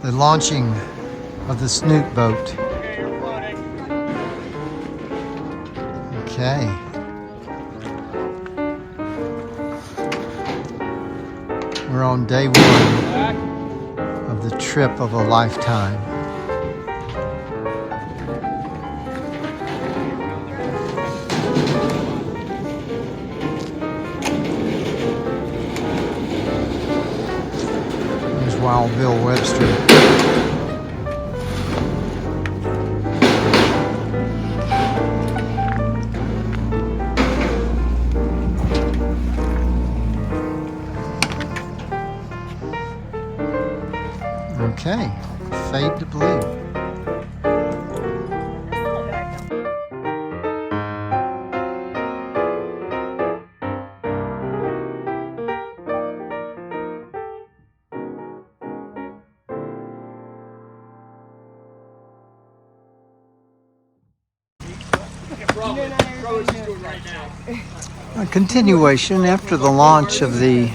The launching of the Snoot boat. Okay, you're floating. Okay. We're on day one of the trip of a lifetime. There's Wild Bill Webster. Okay, fade to blue. A continuation after the launch of the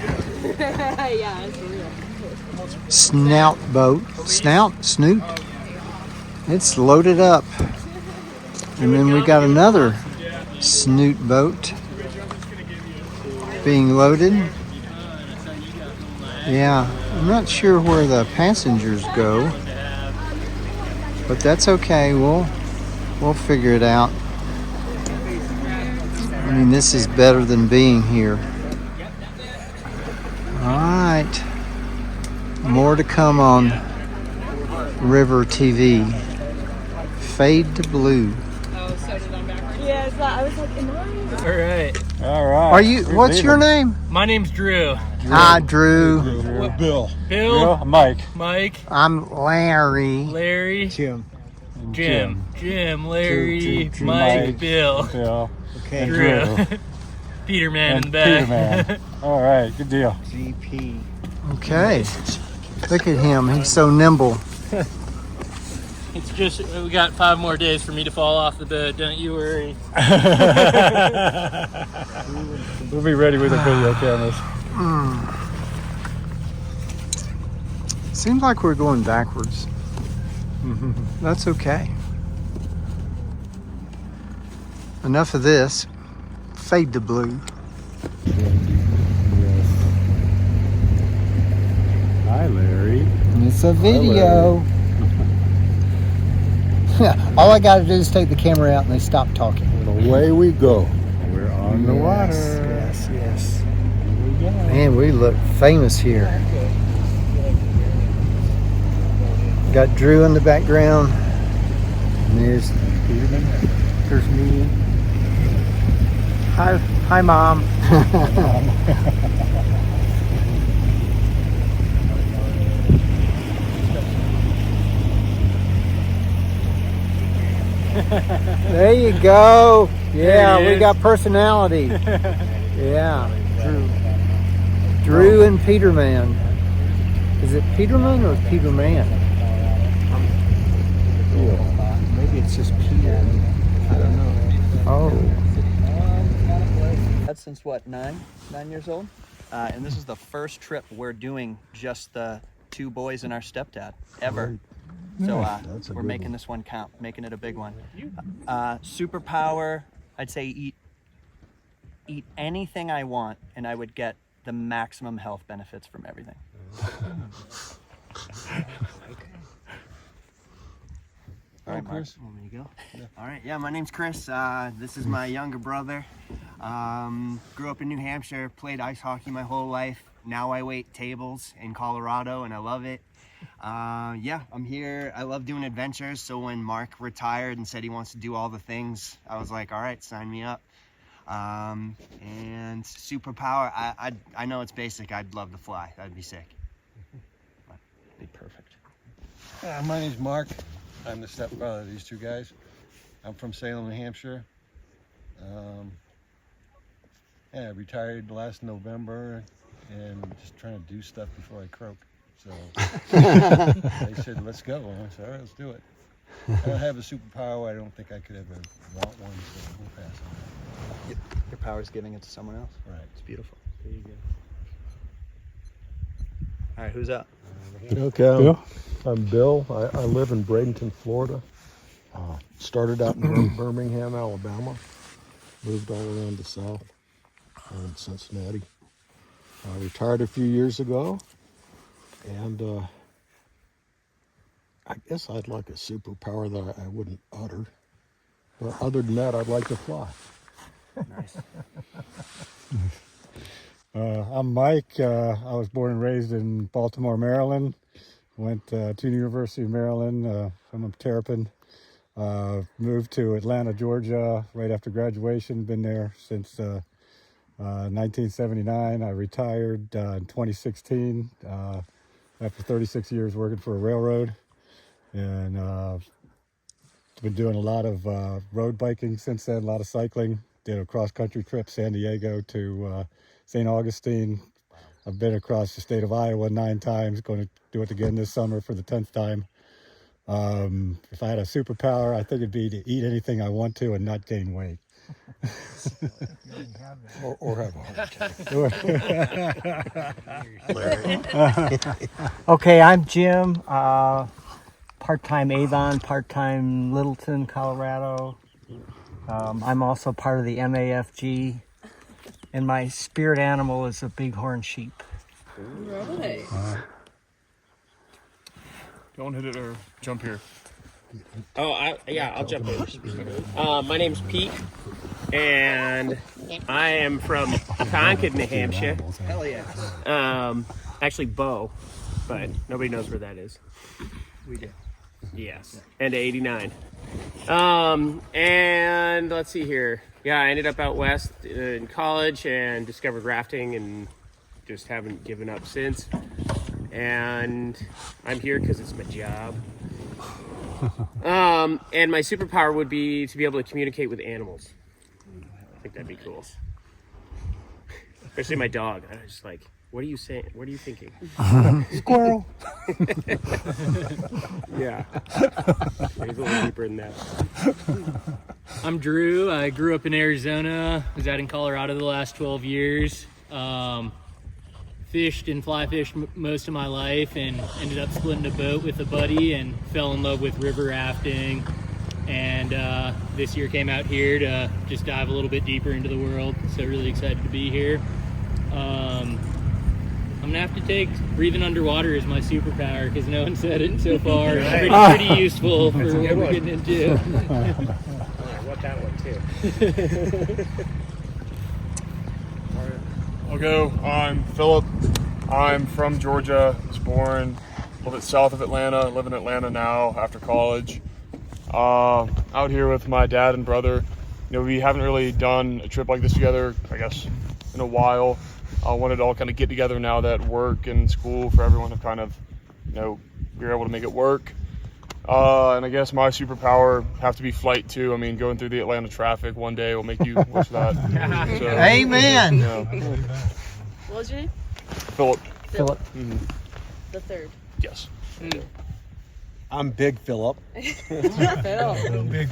Snoot boat. Snoot. It's loaded up. And then we got another Snoot boat being loaded. Yeah, I'm not sure where the passengers go, but that's okay. We'll figure it out. I mean, this is better than being here. All right. More to come on River TV. Fade to blue. Oh, so did I backwards? Yeah, I was like, am I? All right. All right. Are you? What's your name? My name's Drew. Hi, Drew. Bill. Bill. Mike. Mike. I'm Larry. Larry. Jim. Jim. Larry. Drew, Mike. Mike. Bill. Bill. Okay. Drew. Peter Man in the back. Peter Man. All right. Good deal. GP. Okay. Look at him. He's so nimble. It's just, we got 5 more days for me to fall off the boat. Don't you worry. We'll be ready with the video cameras. Seems like we're going backwards. That's okay. Enough of this. Fade to blue. Hi, Larry. It's a video. All I got to do is take the camera out and they stop talking. And away we go. We're on the water. Yes. Here we go. Man, we look famous here. Got Drew in the background. And there's me. Hi, Mom. There you go. Yeah, we got personality. Yeah, Drew and Peterman. Is it Peterman or Peterman? Maybe it's just Peter. I don't know. Oh. That's since what, 9 years old? And this is the first trip we're doing just the 2 boys and our stepdad ever. So we're making this one count, making it a big one. Superpower, I'd say eat anything I want and I would get the maximum health benefits from everything. All right, Chris. Want me to go? Yeah. All right, yeah, my name's Chris. This is my younger brother. Grew up in New Hampshire, played ice hockey my whole life. Now I wait tables in Colorado and I love it. Yeah, I'm here. I love doing adventures. So when Mark retired and said he wants to do all the things, I was like, all right, sign me up. And superpower, I know it's basic. I'd love to fly. That'd be sick. Be perfect. My name's Mark. I'm the stepfather of these 2 guys. I'm from Salem, New Hampshire. Yeah, I retired last November and just trying to do stuff before I croak. So they said, let's go. And I said, all right, let's do it. I don't have a superpower. I don't think I could ever want one, so we'll pass on that. Your power's giving it to someone else. Right. It's beautiful. There you go. All right, who's up? Okay, I'm Bill. I live in Bradenton, Florida. Started out in Birmingham, Alabama. Moved all around the south and Cincinnati. I retired a few years ago, and I guess I'd like a superpower that I wouldn't utter. But other than that, I'd like to fly. Nice. I'm Mike. I was born and raised in Baltimore, Maryland. Went to the University of Maryland from Terrapin. Moved to Atlanta, Georgia right after graduation. Been there since 1979. I retired in 2016 after 36 years working for a railroad. And been doing a lot of road biking since then, a lot of cycling. Did a cross-country trip, San Diego to St. Augustine. I've been across the state of Iowa 9 times, going to do it again this summer for the 10th time. If I had a superpower, I think it'd be to eat anything I want to and not gain weight. or have a heart attack. Okay, I'm Jim. Part-time Avon, part-time Littleton, Colorado. I'm also part of the MAFG, and my spirit animal is a bighorn sheep. Really? Don't hit it or jump here. Oh, I'll jump in. My name's Pete, and I am from Concord, New Hampshire. Hell yeah. Actually, Bow, but nobody knows where that is. We do. Yes, and 89. And let's see here. Yeah, I ended up out west in college and discovered rafting and just haven't given up since. And I'm here because it's my job. And my superpower would be to be able to communicate with animals. I think that'd be cool. Especially my dog. I was just like, what are you saying? What are you thinking? Squirrel. Yeah. He's a little deeper than that. I'm Drew. I grew up in Arizona. Was out in Colorado the last 12 years. Fished and fly fished most of my life, and ended up splitting a boat with a buddy and fell in love with river rafting. And this year came out here to just dive a little bit deeper into the world. So really excited to be here. I'm gonna have to take breathing underwater as my superpower because no one said it so far. It's pretty useful for what we're getting into. I want that one too. I'll go. I'm Philip. I'm from Georgia. Was born a little bit south of Atlanta. Live in Atlanta now after college. Out here with my dad and brother. You know, we haven't really done a trip like this together, I guess, in a while. I wanted to all kind of get together now that work and school for everyone have kind of, you know, we were able to make it work. And I guess my superpower have to be flight too. I mean, going through the Atlanta traffic one day will make you wish that. So, Amen. you know, What was your name? Philip. Philip. Mm-hmm. The third. Yes. I'm Big Philip. Phil. Big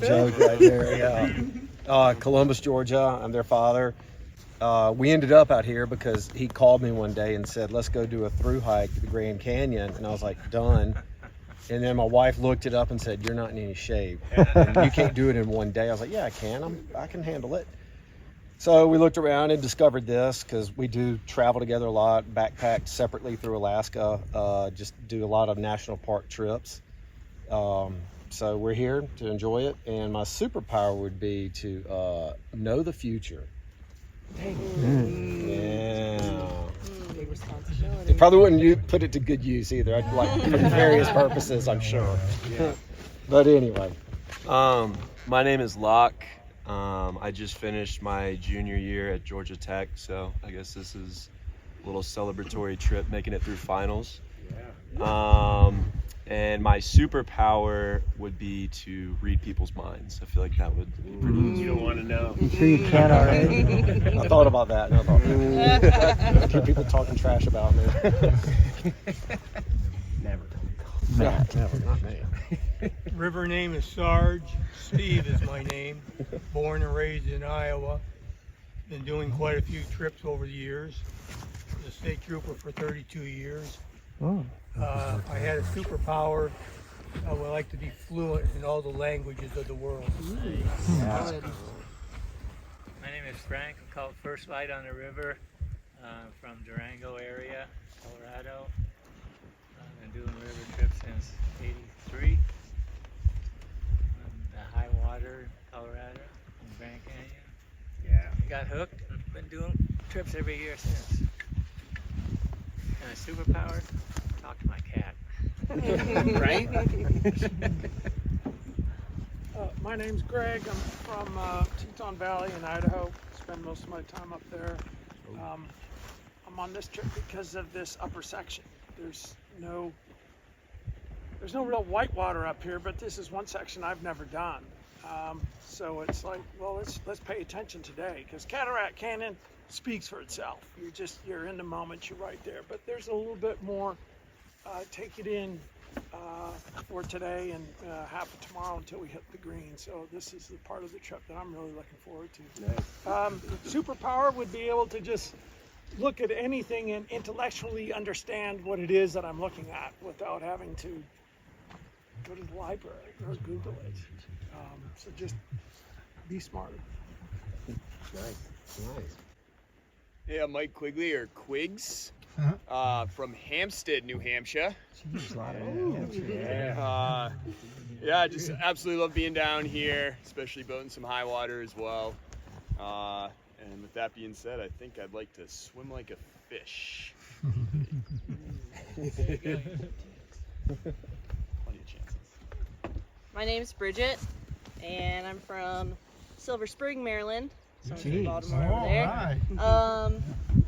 joke right there, yeah. Columbus, Georgia. I'm their father. We ended up out here because he called me one day and said, let's go do a through hike to the Grand Canyon. And I was like, done. And then my wife looked it up and said, you're not in any shape. And you can't do it in one day. I was like, yeah, I can. I can handle it. So we looked around and discovered this because we do travel together a lot, backpacked separately through Alaska, just do a lot of national park trips. So we're here to enjoy it. And my superpower would be to know the future. Yeah. Big responsibility. It probably wouldn't put it to good use either. I'd like for various purposes, I'm sure. Yeah. But anyway. My name is Locke. I just finished my junior year at Georgia Tech, so I guess this is a little celebratory trip, making it through finals. Yeah. And my superpower would be to read people's minds. I feel like that would be pretty useful. You don't want to know. You sure you can already? I thought about that, and I thought, keep people talking trash about me. Never. Matt. Never, not me. River name is Sarge. Steve is my name. Born and raised in Iowa. Been doing quite a few trips over the years. a state trooper for 32 years. Oh. I had a superpower. I would like to be fluent in all the languages of the world. My name is Frank. I'm called First Light on the River from Durango area, Colorado. I've been doing river trips since '83. The high water, Colorado, in Grand Canyon. Yeah. I got hooked and been doing trips every year since. And a superpower, talk to my cat. Right? My name's Greg. I'm from Teton Valley in Idaho. Spend most of my time up there. I'm on this trip because of this upper section. There's no real whitewater up here, but this is one section I've never done. So it's like, well, let's pay attention today, because Cataract Canyon speaks for itself. You're in the moment, you're right there. But there's a little bit more. Take it in for today and half of tomorrow until we hit the green. So this is the part of the trip that I'm really looking forward to. Superpower would be able to just look at anything and intellectually understand what it is that I'm looking at without having to go to the library or Google it. So just be smarter. Nice. Yeah, Mike Quigley, or Quigs, from Hampstead, New Hampshire. Yeah, just absolutely love being down here, especially boating some high water as well. And with that being said, I think I'd like to swim like a fish. Plenty of chances. My name's Bridget, and I'm from Silver Spring, Maryland. So I'm from Baltimore over there.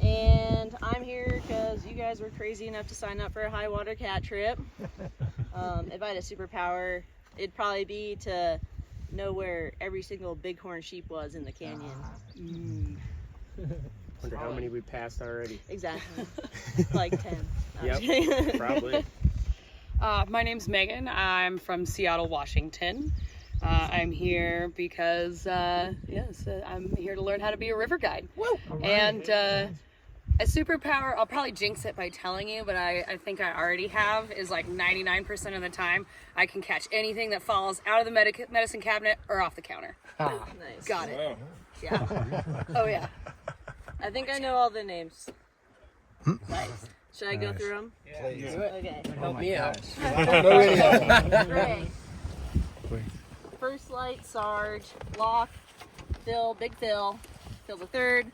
And I'm here because you guys were crazy enough to sign up for a high water cat trip. If I had a superpower, it'd probably be to know where every single bighorn sheep was in the canyon. Wonder how many we passed already. Exactly. Like 10. Yep, probably. My name's Megan. I'm from Seattle, Washington. I'm here because, I'm here to learn how to be a river guide. Woo! And a superpower, I'll probably jinx it by telling you, but I think I already have, is like 99% of the time, I can catch anything that falls out of the medicine cabinet or off the counter. Nice. Got it. Wow. Yeah. Oh, yeah. I think I know all the names. Nice. Should I go through them? Yeah. Please. Okay. Help me out. Great. First Light, Sarge, Locke, Phil, Big Phil, Phil the Third,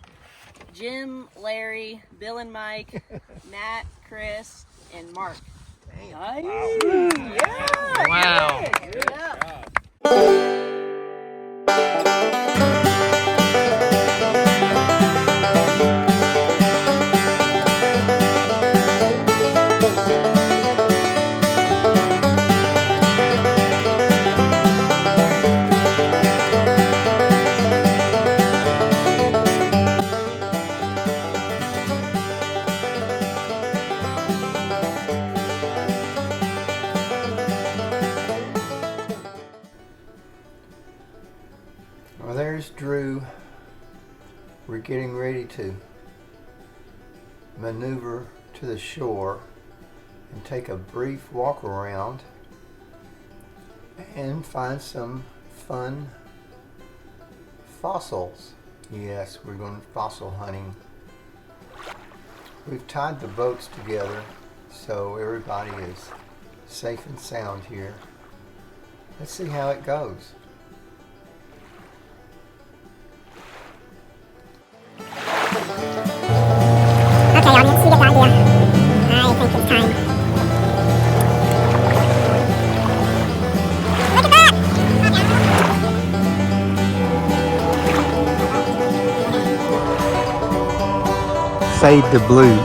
Jim, Larry, Bill and Mike, Matt, Chris, and Mark. Nice. Yeah. Wow. Yeah. Well, there's Drew. We're getting ready to maneuver to the shore and take a brief walk around and find some fun fossils. Yes, we're going fossil hunting. We've tied the boats together so everybody is safe and sound here. Let's see how it goes. Okay, audience, you get the idea. I think it's time. Look at that! Fade to blue.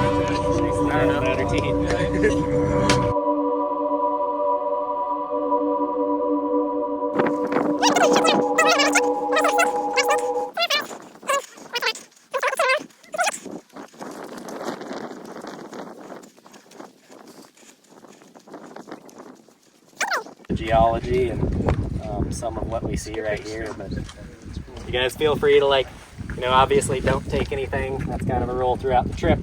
Geology and some of what we see right here, but you guys feel free to, like, obviously don't take anything. That's kind of a rule throughout the trip.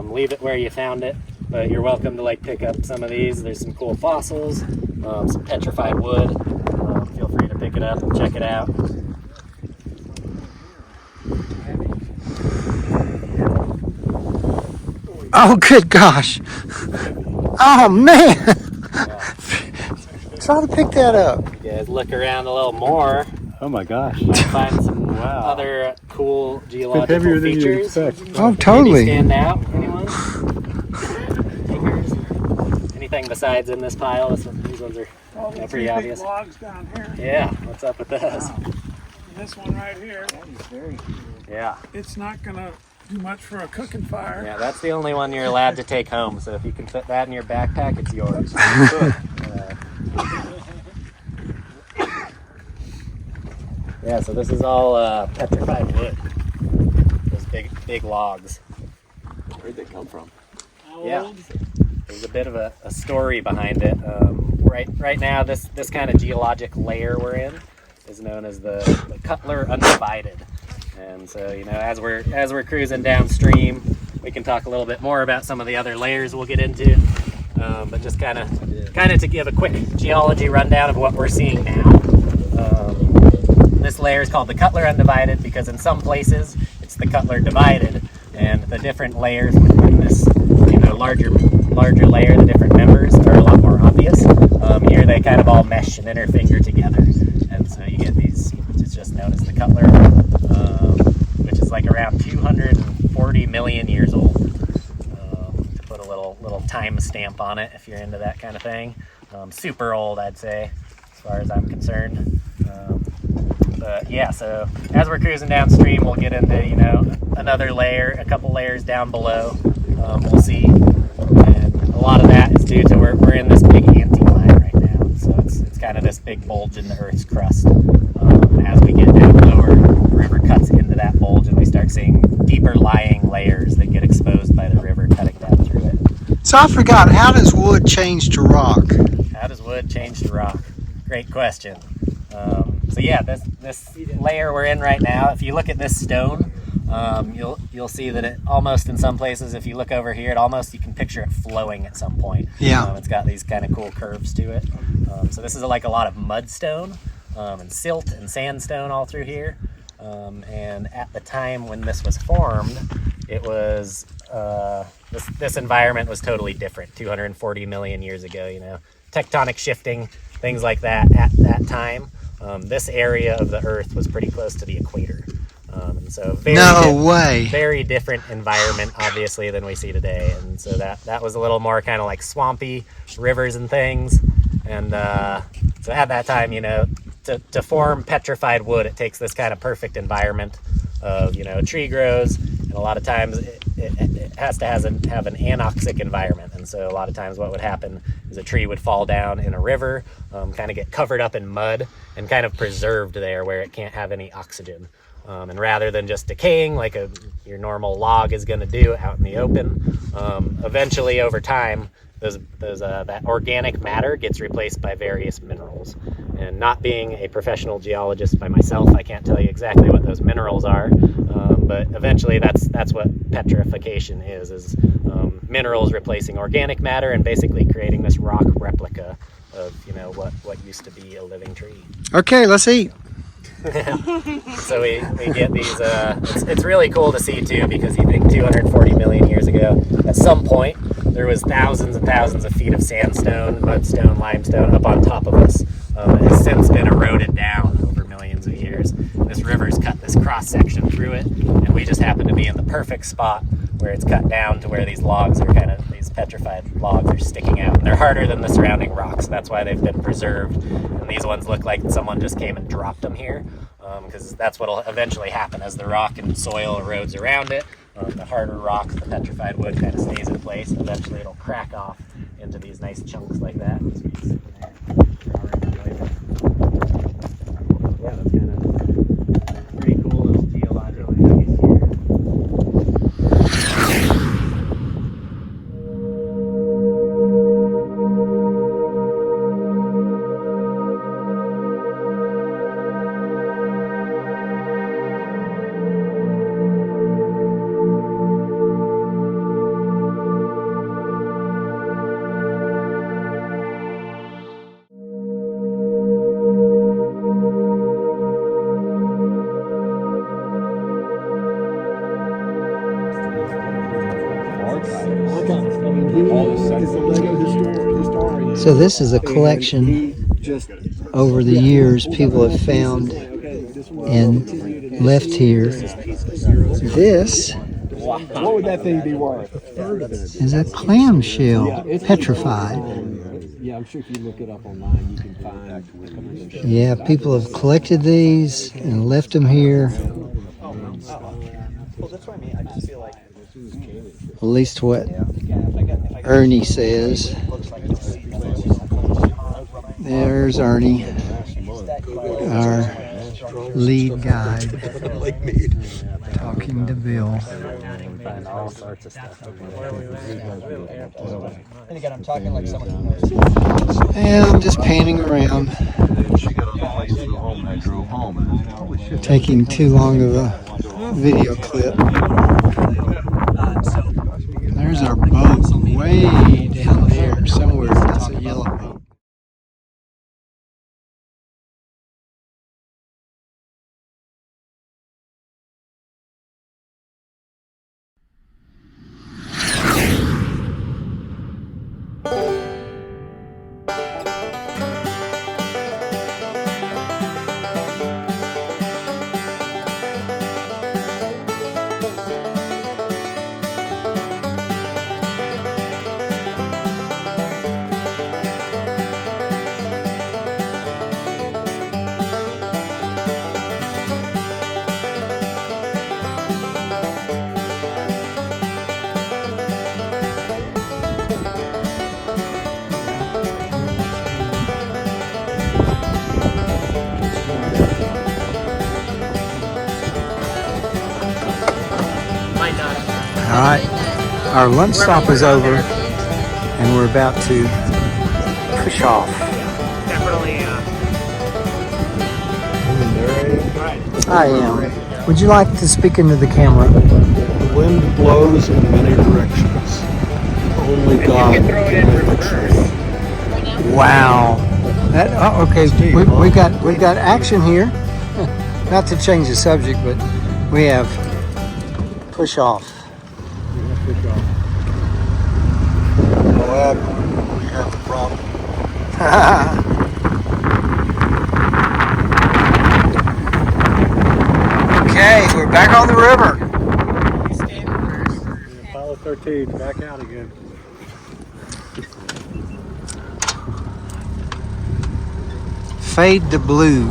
leave it where you found it. But you're welcome to like pick up some of these. There's some cool fossils, some petrified wood. Feel free to pick it up, check it out. Oh, good gosh. Oh, man. Try to pick that up. You guys look around a little more. Oh my gosh. Might find some other cool geological heavier than you features. expect. Oh, totally. Maybe stand out. Anyone? Fingers? Anything besides in this pile? These ones are pretty big obvious. logs down here. Yeah, what's up with those? This one right here. Yeah. It's not gonna do much for a cooking fire. Yeah, that's the only one you're allowed to take home. So if you can fit that in your backpack, it's yours. Yeah, so this is all petrified wood. Those big logs. Where'd they come from? Yeah, there's a bit of a story behind it. Right now, this kind of geologic layer we're in is known as the Cutler Undivided. And so, you know, as we're cruising downstream, we can talk a little bit more about some of the other layers we'll get into. But just kind of to give a quick geology rundown of what we're seeing now. This layer is called the Cutler Undivided because in some places it's the Cutler Divided, and the different layers within this, you know, larger layer, the different members are a lot more obvious. Here they kind of all mesh and interfinger together, and so you get these. It's just known as the Cutler, which is like around 240 million years old. To put a little time stamp on it, if you're into that kind of thing. Super old, I'd say, as far as I'm concerned. But yeah, so as we're cruising downstream, we'll get into, you know, another layer, a couple layers down below. We'll see, and a lot of that is due to we're in this big anticline right now. So it's kind of this big bulge in the Earth's crust. As we get down lower, the river cuts into that bulge, and we start seeing deeper lying layers that get exposed by the river cutting down through it. So I forgot, how does wood change to rock? How does wood change to rock? Great question. So yeah, this layer we're in right now, if you look at this stone, you'll see that it almost in some places, if you look over here, you can picture it flowing at some point. Yeah. It's got these kind of cool curves to it. So this is like a lot of mudstone and silt and sandstone all through here. And at the time when this was formed, it was this environment was totally different. 240 million years ago, you know, tectonic shifting, things like that at that time. This area of the Earth was pretty close to the equator. And so very different environment, obviously, than we see today. And so that was a little more kind of like swampy, rivers and things. And so at that time, you know, to form petrified wood, it takes this kind of perfect environment of, you know, a tree grows, and a lot of times it has to have an anoxic environment. And so a lot of times what would happen is a tree would fall down in a river, kind of get covered up in mud and kind of preserved there where it can't have any oxygen. And rather than just decaying like your normal log is going to do out in the open, eventually over time, that organic matter gets replaced by various minerals. And not being a professional geologist by myself, I can't tell you exactly what those minerals are, but eventually that's what petrification is minerals replacing organic matter and basically creating this rock replica of, you know, what used to be a living tree. Okay, let's eat. So we get these, it's really cool to see too, because you think 240 million years ago, at some point, there was thousands and thousands of feet of sandstone, mudstone, limestone up on top of us. It has since been eroded down over millions of years. This river's cut this cross-section through it, and we just happen to be in the perfect spot where it's cut down to where these logs are these petrified logs are sticking out. And they're harder than the surrounding rocks, so that's why they've been preserved. And these ones look like someone just came and dropped them here, because that's what will eventually happen as the rock and soil erodes around it. The harder rock, the petrified wood, kind of stays in place, and eventually it'll crack off into these nice chunks like that. Yeah, that's kind of pretty cool little geological piece here. So this is a collection over the years people have found and left here. This What would that thing be worth? is a clamshell, petrified. Yeah, I'm sure if you look it up online, you can find. Yeah, people have collected these and left them here. At least what Ernie says. There's Ernie, our lead guide, talking to Bill. All sorts of stuff. And again, I'm talking like someone who knows. And I'm just panning around, taking too long of a video clip. There's our boat way down there somewhere. That's a yellow boat. All right, our lunch stop is over, and we're about to push off. Definitely. I am. Would you like to speak into the camera? The wind blows in many directions. Only God can fix it. Wow. That okay. We've got action here. Not to change the subject, but we have push off. Glad we have the problem. Okay, we're back on the river. Apollo 13, back out again. Fade to blue.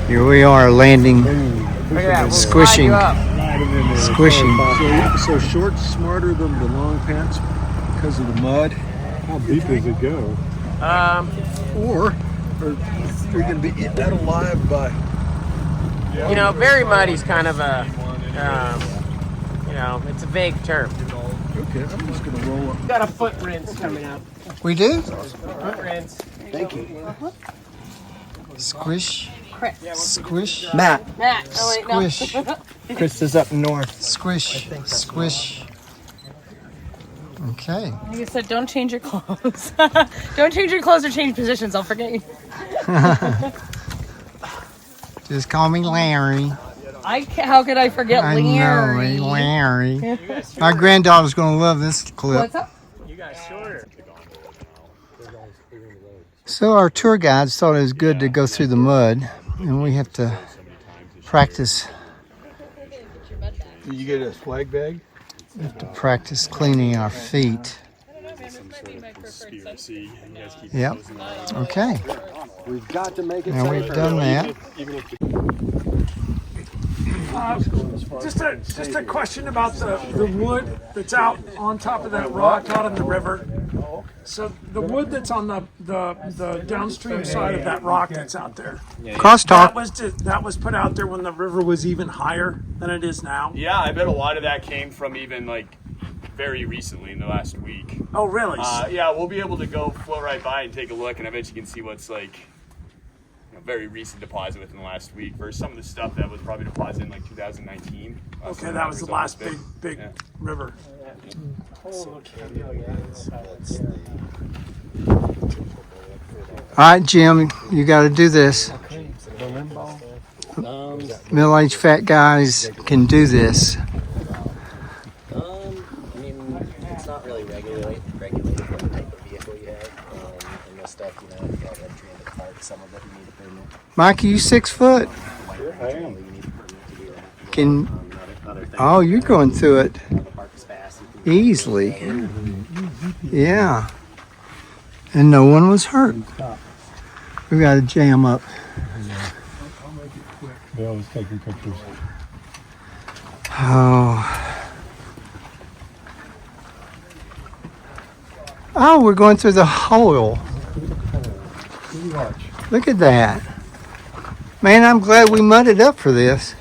Here we are landing, squishing, squishing. So short's smarter than the long pants because of the mud. How deep does it go? Or you're going to be eaten out alive by. You know, very muddy's kind of a, you know, it's a vague term. Okay, I'm just going to roll up. Got a foot rinse coming up. We do? Foot rinse. Thank you. Squish, Chris. squish, Matt. Oh wait, no. squish, Chris is up north. squish, squish. Okay. Like I said, don't change your clothes. Don't change your clothes or change positions. I'll forget you. Just call me Larry. How could I forget I Larry? know, Larry. My granddaughter's going to love this clip. What's up? You guys shorter. So our tour guides thought it was good to go through the mud, and we have to practice. Did you get a swag bag? We have to practice cleaning our feet. Yep. Okay. We've got to make it Now we've done that. Just a question about the wood that's out on top of that rock out in the river. So the wood that's on the downstream side of that rock that's out there. Crosstalk. That was put out there when the river was even higher than it is now. Yeah, I bet a lot of that came from even like very recently in the last week. Oh, really? Yeah, we'll be able to go float right by and take a look, and I bet you can see what's like very recent deposit within the last week versus some of the stuff that was probably deposited in like 2019. Okay, that was the last big river. All right, Jim, you got to do this. Middle-aged fat guys can do this. I mean, it's not really regulated what type of vehicle you have. And this stuff, you know, you got entry into the park. Some of it you need a permit. Mike, are you 6 foot? I am. Can oh, you're going through it easily. Yeah. And no one was hurt. We got to jam up. Bill was taking pictures. Oh. Oh, we're going through the hole. Look at that. Man, I'm glad we mudded up for this.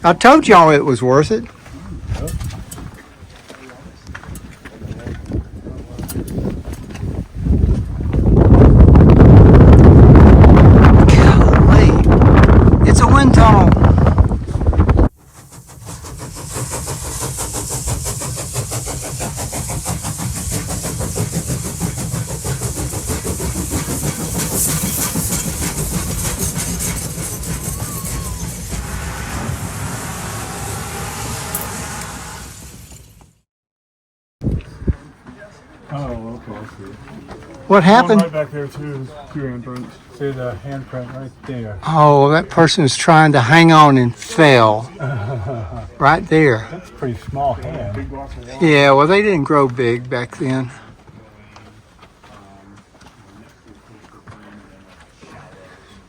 I told y'all it was worth it. Golly. It's a wind tunnel. Oh, okay, I see. What happened? Right back there too, two handprints. See the handprint right there. Oh, that person was trying to hang on and fell. Right there. That's a pretty small hand. Yeah, well, they didn't grow big back then.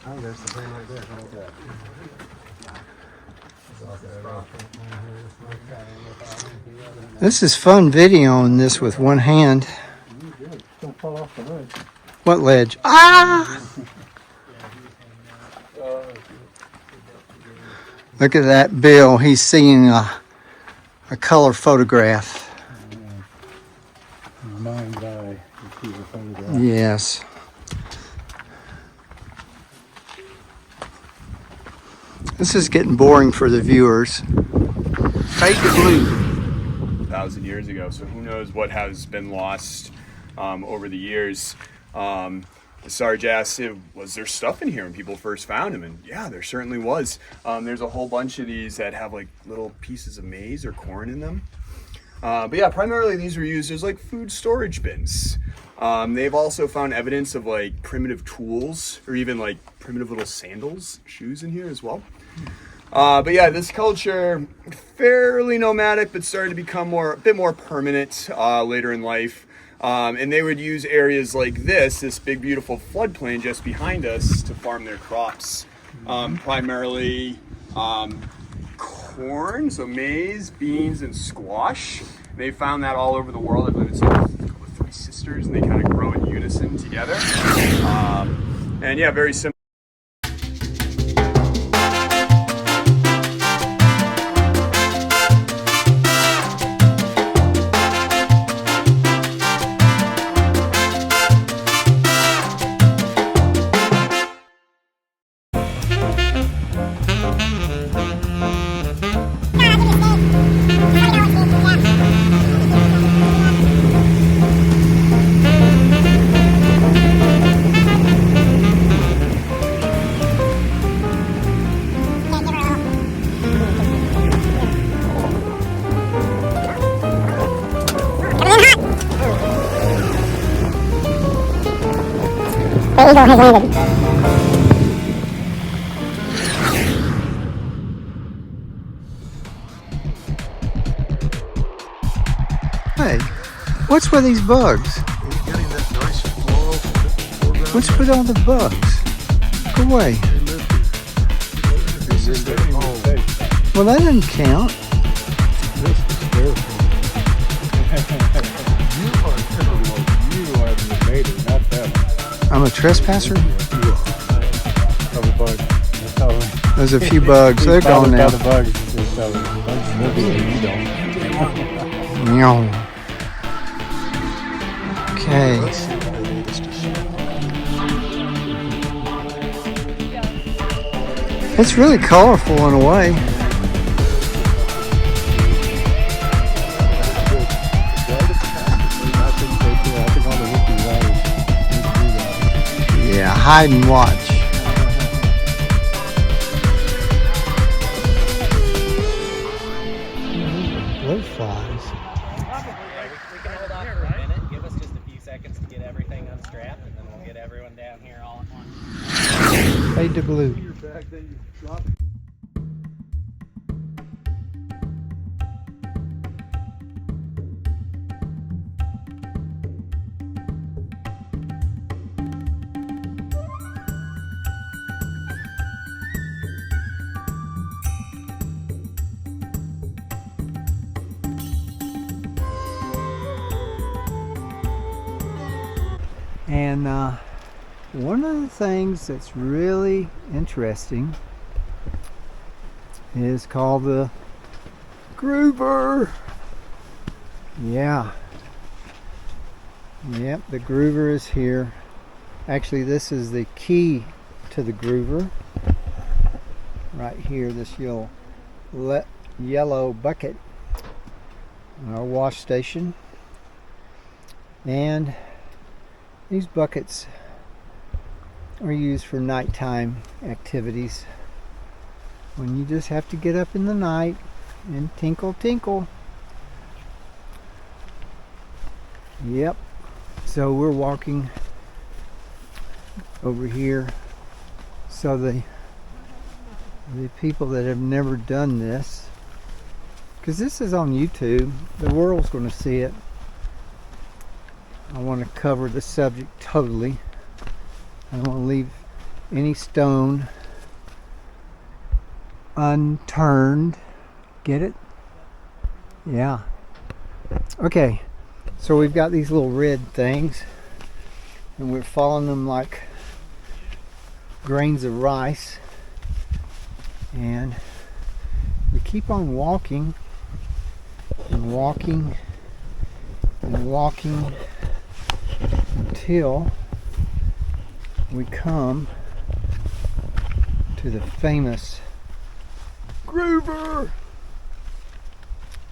Oh, there's the thing right there. How about that? This is fun videoing this with one hand. Don't fall off the ledge. What ledge? Ah! Look at that Bill. He's seeing a color photograph. Mind's eye. You see the photograph. Yes. This is getting boring for the viewers. Fade to blue. 1,000 years ago, so who knows what has been lost over the years. Sarge asked, was there stuff in here when people first found them? And yeah, there certainly was. There's a whole bunch of these that have like little pieces of maize or corn in them. But yeah, primarily these were used as like food storage bins. They've also found evidence of like primitive tools or even like primitive little sandals, shoes in here as well. But yeah, this culture, fairly nomadic, but started to become a bit more permanent later in life. And they would use areas like this big beautiful floodplain just behind us to farm their crops. Primarily corn, so maize, beans, and squash. They found that all over the world. I believe it's like the Three Sisters, and they kind of grow in unison together. And yeah, very similar. The eagle has landed. Hey, what's with these bugs? What's with all the bugs? Go away. Well, that doesn't count. I'm a trespasser? There's a few bugs. They're gone now. Okay. It's really colorful in a way. Yeah, hide and watch. Blue flies. We can hold off for a minute. Give us just a few seconds to get everything unstrapped, and then we'll get everyone down here all at once. Fade to blue. And one of the things that's really interesting is called the groover. Yeah. Yep, the groover is here. Actually, this is the key to the groover. Right here, this yellow bucket. Our wash station. And these buckets are used for nighttime activities when you just have to get up in the night and tinkle tinkle. Yep. So we're walking over here so the people that have never done this, because this is on YouTube, the world's going to see it. I want to cover the subject totally. I don't want to leave any stone unturned. Get it? Yeah. Okay. So we've got these little red things, and we're following them like grains of rice. And we keep on walking and walking and walking until we come to the famous groover.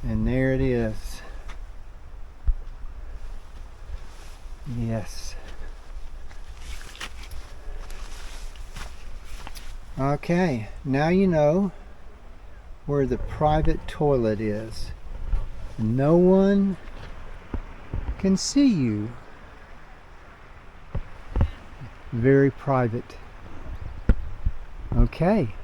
And there it is. Yes. Okay, now you know where the private toilet is. No one can see you. Very private. Okay.